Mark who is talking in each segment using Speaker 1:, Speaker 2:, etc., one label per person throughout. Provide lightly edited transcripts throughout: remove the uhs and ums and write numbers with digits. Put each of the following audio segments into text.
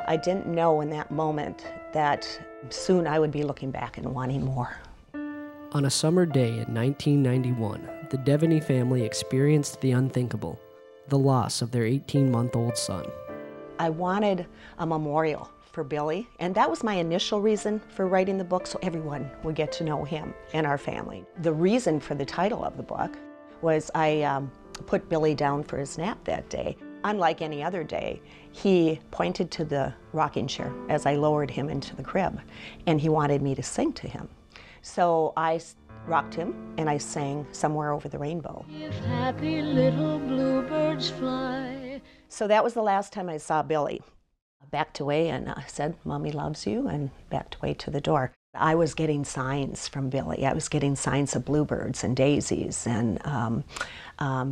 Speaker 1: I didn't know in that moment that soon I would be looking back and wanting more.
Speaker 2: On a summer day in 1991, the Deveny family experienced the unthinkable, the loss of their 18-month-old son.
Speaker 1: I wanted a memorial for Billy, and that was my initial reason for writing the book, so everyone would get to know him and our family. The reason for the title of the book was I put Billy down for his nap that day. Unlike any other day, he pointed to the rocking chair as I lowered him into the crib, and he wanted me to sing to him. So I rocked him and I sang Somewhere Over the Rainbow. If happy little bluebirds fly. So that was the last time I saw Billy. I backed away and I said, "Mommy loves you," and backed away to the door. I was getting signs from Billy. I was getting signs of bluebirds and daisies and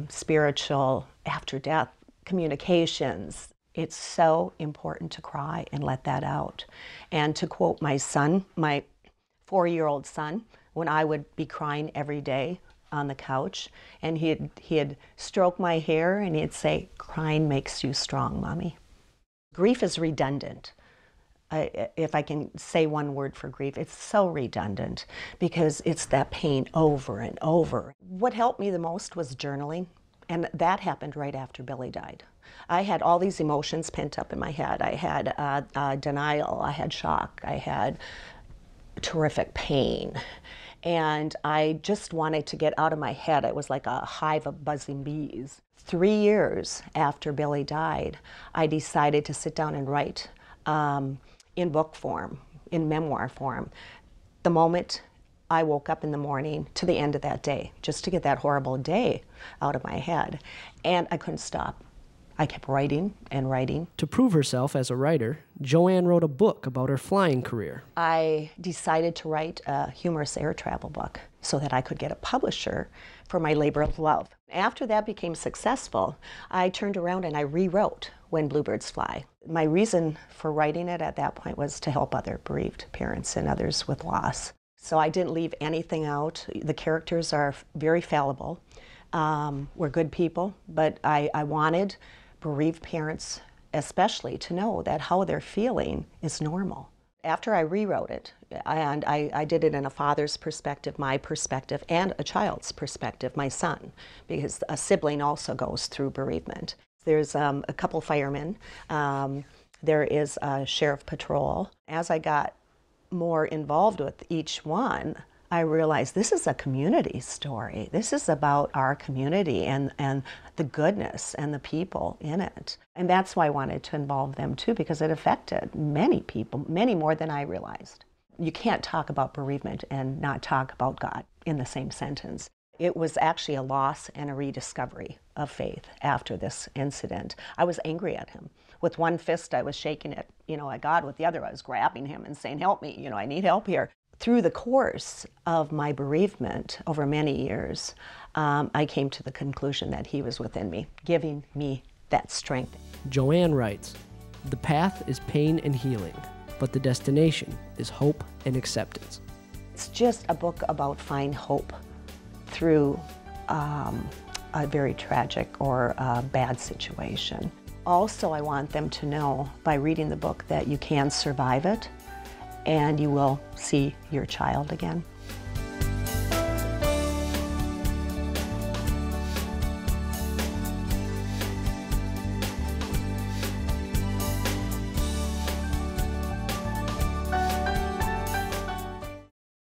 Speaker 1: spiritual after-death communications. It's so important to cry and let that out. And to quote my son, my 4-year-old son, when I would be crying every day on the couch, and he'd stroke my hair and he'd say, "Crying makes you strong, Mommy." Grief is redundant. If I can say one word for grief, it's so redundant because it's that pain over and over. What helped me the most was journaling, and that happened right after Billy died. I had all these emotions pent up in my head. I had denial, I had shock, I had terrific pain, and I just wanted to get out of my head. It was like a hive of buzzing bees. 3 years after Billy died, I decided to sit down and write in book form, in memoir form, the moment I woke up in the morning to the end of that day, just to get that horrible day out of my head. And I couldn't stop. I kept writing and writing.
Speaker 2: To prove herself as a writer, JoAnn wrote a book about her flying career.
Speaker 1: I decided to write a humorous air travel book so that I could get a publisher for my labor of love. After that became successful, I turned around and I rewrote When Bluebirds Fly. My reason for writing it at that point was to help other bereaved parents and others with loss. So I didn't leave anything out. The characters are very fallible. We're good people, but I wanted bereaved parents especially to know that how they're feeling is normal. After I rewrote it, and I did it in a father's perspective, my perspective, and a child's perspective, my son, because a sibling also goes through bereavement. There's a couple firemen, there is a sheriff patrol. As I got more involved with each one, I realized this is a community story. This is about our community and the goodness and the people in it. And that's why I wanted to involve them too, because it affected many people, many more than I realized. You can't talk about bereavement and not talk about God in the same sentence. It was actually a loss and a rediscovery of faith after this incident. I was angry at him. With one fist I was shaking it, at God. With the other I was grabbing him and saying, "Help me, I need help here." Through the course of my bereavement over many years, I came to the conclusion that he was within me, giving me that strength.
Speaker 2: JoAnn writes, "The path is pain and healing, but the destination is hope and acceptance."
Speaker 1: It's just a book about finding hope through a very tragic or bad situation. Also, I want them to know by reading the book that you can survive it and you will see your child again.